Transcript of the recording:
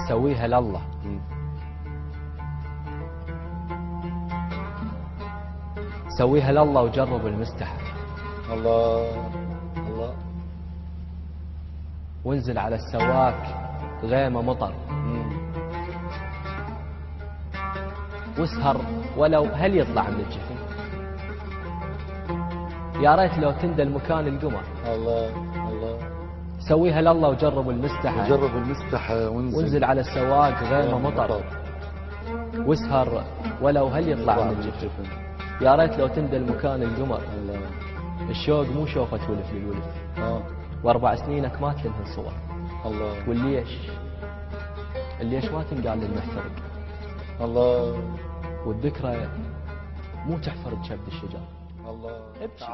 سويها لله. سويها لله وجرب المستحى. الله الله. وانزل على السواك غيمة مطر. واسهر ولو هل يطلع من الجفن. يا ريت لو تندل مكان القمر. الله الله. سويها لله وجرب المستحى. جرب المستحى وانزل على السواق غيمة مطر. واسهر ولو هل يطلع من الجفن. يا ريت لو تندل مكان القمر. الله. الشوق مو شوفة ولف للولف. واربع سنينك ما تلمهن صور. الله. والليش ما تنقال للمحترق. الله. والذكرى مو تحفر بشبد الشجر. الله. ابكي.